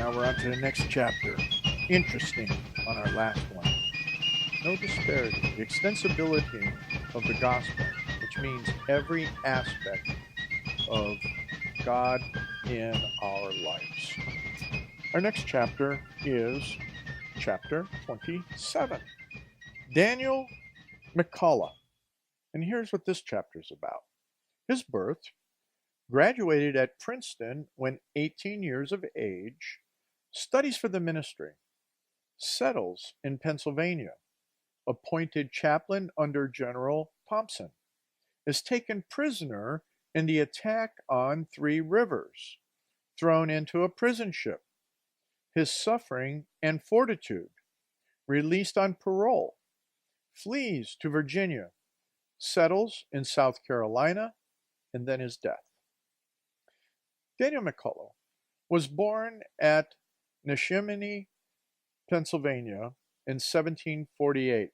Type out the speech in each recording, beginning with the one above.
Now we're on to the next chapter. Interesting on our last one. No disparity. The extensibility of the gospel, which means every aspect of God in our lives. Our next chapter is chapter 27. Daniel McCalla. And here's what this chapter is about. His birth, graduated at Princeton when 18 years of age, studies for the ministry, settles in Pennsylvania, appointed chaplain under General Thompson, is taken prisoner in the attack on Three Rivers, thrown into a prison ship, his suffering and fortitude, released on parole, flees to Virginia, settles in South Carolina, and then his death. Daniel McCalla was born at Neshaminy, Pennsylvania in 1748.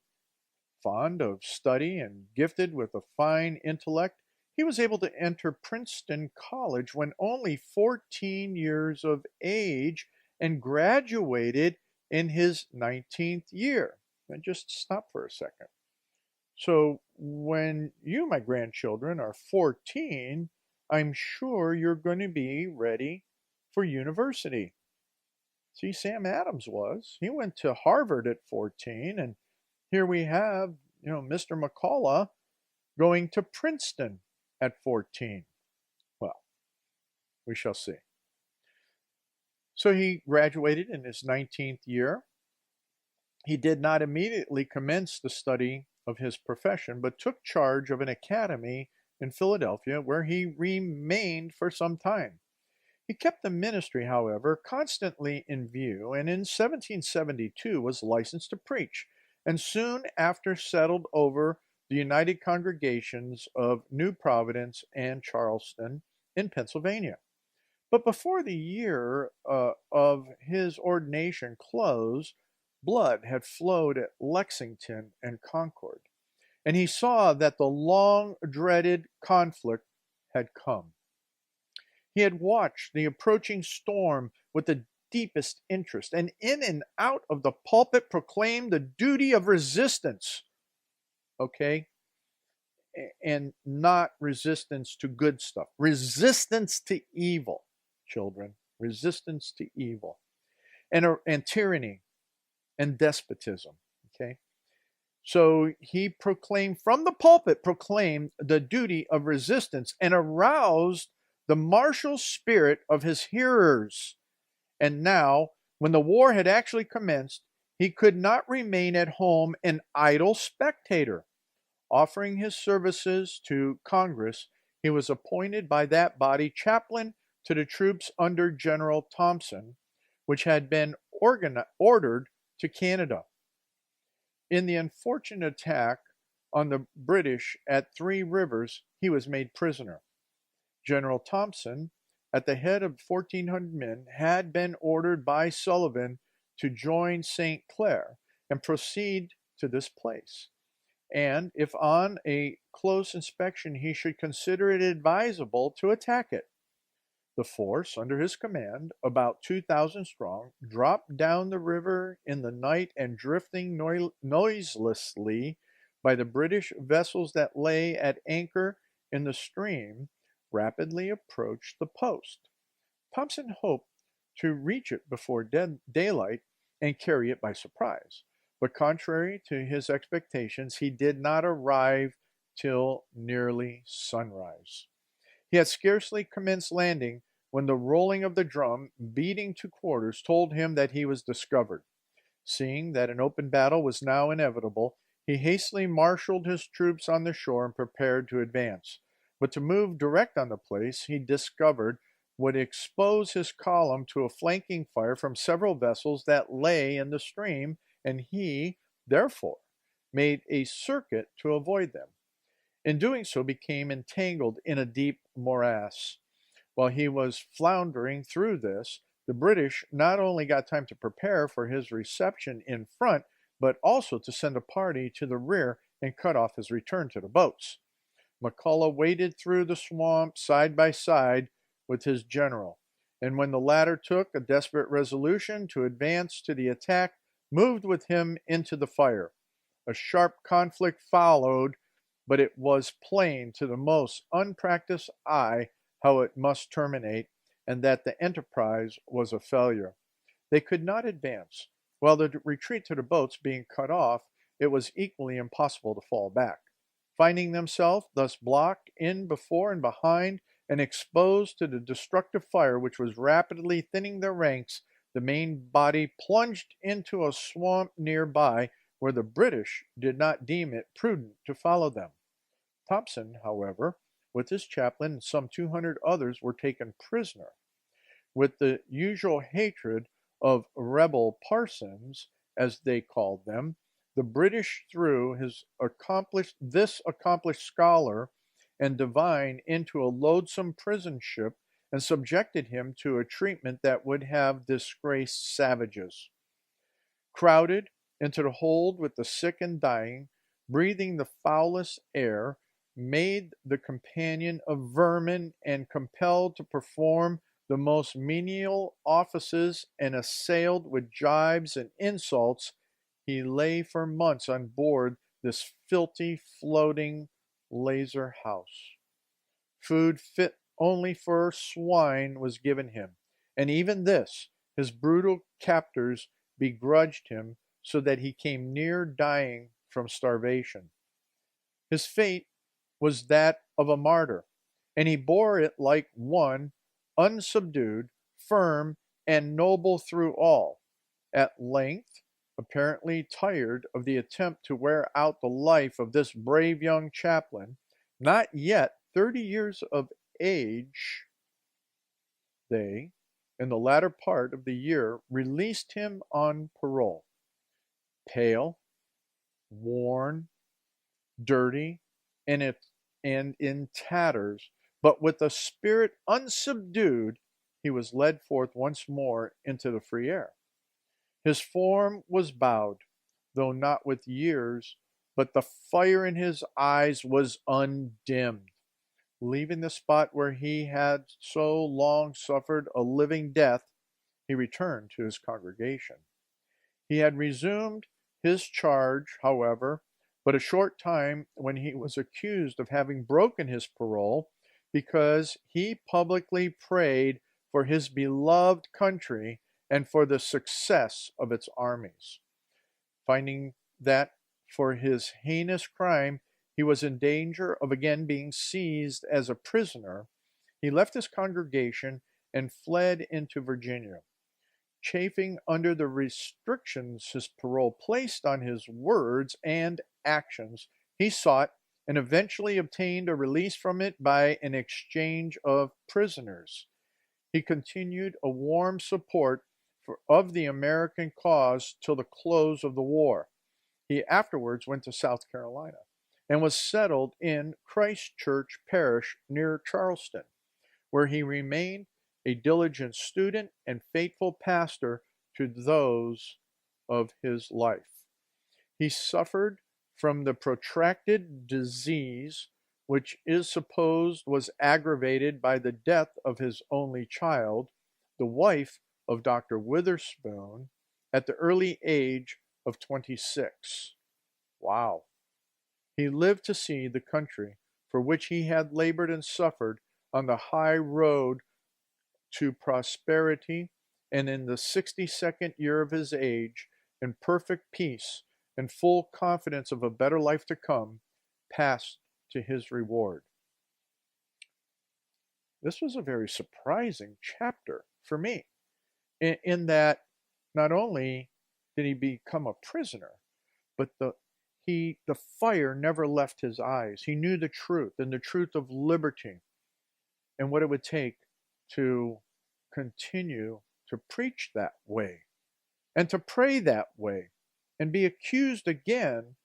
Fond of study and gifted with a fine intellect, he was able to enter Princeton College when only 14 years of age and graduated in his 19th year. And just stop for a second. So when you, my grandchildren, are 14, I'm sure you're going to be ready for university. See, Sam Adams was. He went to Harvard at 14, and here we have, Mr. McCalla going to Princeton at 14. Well, we shall see. So he graduated in his 19th year. He did not immediately commence the study of his profession, but took charge of an academy in Philadelphia where he remained for some time. He kept the ministry, however, constantly in view, and in 1772 was licensed to preach, and soon after settled over the United Congregations of New Providence and Charleston in Pennsylvania. But before the year of his ordination closed, blood had flowed at Lexington and Concord, and he saw that the long-dreaded conflict had come. He had watched the approaching storm with the deepest interest, and in and out of the pulpit proclaimed the duty of resistance, okay? And not resistance to good stuff. Resistance to evil, children. Resistance to evil. And tyranny and despotism, okay? So he proclaimed, from the pulpit, proclaimed the duty of resistance and aroused the martial spirit of his hearers. And now, when the war had actually commenced, he could not remain at home an idle spectator. Offering his services to Congress, he was appointed by that body chaplain to the troops under General Thompson, which had been ordered to Canada. In the unfortunate attack on the British at Three Rivers, he was made prisoner. General Thompson, at the head of 1,400 men, had been ordered by Sullivan to join St. Clair and proceed to this place. And if on a close inspection he should consider it advisable to attack it. The force under his command, about 2,000 strong, dropped down the river in the night and drifting noiselessly by the British vessels that lay at anchor in the stream, rapidly approached the post. Thompson hoped to reach it before daylight and carry it by surprise. But contrary to his expectations, he did not arrive till nearly sunrise. He had scarcely commenced landing when the rolling of the drum, beating to quarters, told him that he was discovered. Seeing that an open battle was now inevitable, he hastily marshaled his troops on the shore and prepared to advance. But to move direct on the place, he discovered, would expose his column to a flanking fire from several vessels that lay in the stream, and he, therefore, made a circuit to avoid them. In doing so, became entangled in a deep morass. While he was floundering through this, the British not only got time to prepare for his reception in front, but also to send a party to the rear and cut off his return to the boats. McCalla waded through the swamp side by side with his general, and when the latter took a desperate resolution to advance to the attack, moved with him into the fire. A sharp conflict followed, but it was plain to the most unpracticed eye how it must terminate, and that the enterprise was a failure. They could not advance, while the retreat to the boats being cut off, it was equally impossible to fall back. Finding themselves thus blocked in before and behind, and exposed to the destructive fire which was rapidly thinning their ranks, the main body plunged into a swamp near by, where the British did not deem it prudent to follow them. Thompson, however, with his chaplain and some 200 others, were taken prisoner. With the usual hatred of rebel parsons, as they called them, the British threw this accomplished scholar and divine into a loathsome prison ship and subjected him to a treatment that would have disgraced savages. Crowded into the hold with the sick and dying, breathing the foulest air, made the companion of vermin, and compelled to perform the most menial offices, and assailed with gibes and insults, he lay for months on board this filthy, floating lazar house. Food fit only for swine was given him, and even this his brutal captors begrudged him, so that he came near dying from starvation. His fate was that of a martyr, and he bore it like one unsubdued, firm, and noble through all. At length, apparently tired of the attempt to wear out the life of this brave young chaplain, not yet 30 years of age, they, in the latter part of the year, released him on parole. Pale, worn, dirty, and in tatters, but with a spirit unsubdued, he was led forth once more into the free air. His form was bowed, though not with years, but the fire in his eyes was undimmed. Leaving the spot where he had so long suffered a living death, he returned to his congregation. He had resumed his charge, however, but a short time, when he was accused of having broken his parole because he publicly prayed for his beloved country and for the success of its armies. Finding that for his heinous crime he was in danger of again being seized as a prisoner, he left his congregation and fled into Virginia. Chafing under the restrictions his parole placed on his words and actions, he sought and eventually obtained a release from it by an exchange of prisoners. He continued a warm support of the American cause till the close of the war. He afterwards went to South Carolina and was settled in Christ Church Parish near Charleston, where he remained a diligent student and faithful pastor to those of his life. He suffered from the protracted disease, which is supposed was aggravated by the death of his only child, the wife of Dr. Witherspoon, at the early age of 26. Wow. He lived to see the country for which he had labored and suffered on the high road to prosperity, and in the 62nd year of his age, in perfect peace and full confidence of a better life to come, passed to his reward. This was a very surprising chapter for me, in that not only did he become a prisoner, but the fire never left his eyes. He knew the truth, and the truth of liberty, and what it would take to continue to preach that way and to pray that way and be accused again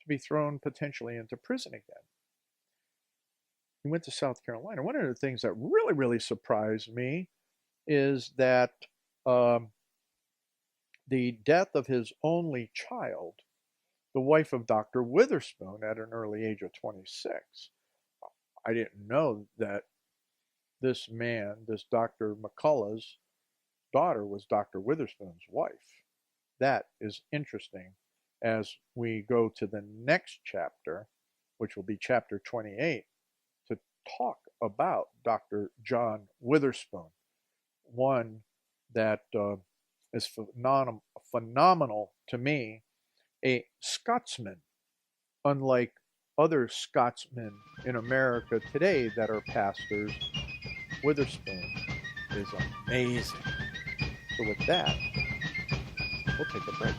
to be thrown potentially into prison again. He went to South Carolina. One of the things that really, really surprised me is that the death of his only child, the wife of Dr. Witherspoon, at an early age of 26. I didn't know that this man, this Dr. McCullough's daughter was Dr. Witherspoon's wife. That is interesting as we go to the next chapter, which will be chapter 28, to talk about Dr. John Witherspoon, one that is phenomenal to me, a Scotsman, unlike other Scotsmen in America today that are pastors. Witherspoon is amazing. So with that, we'll take a break.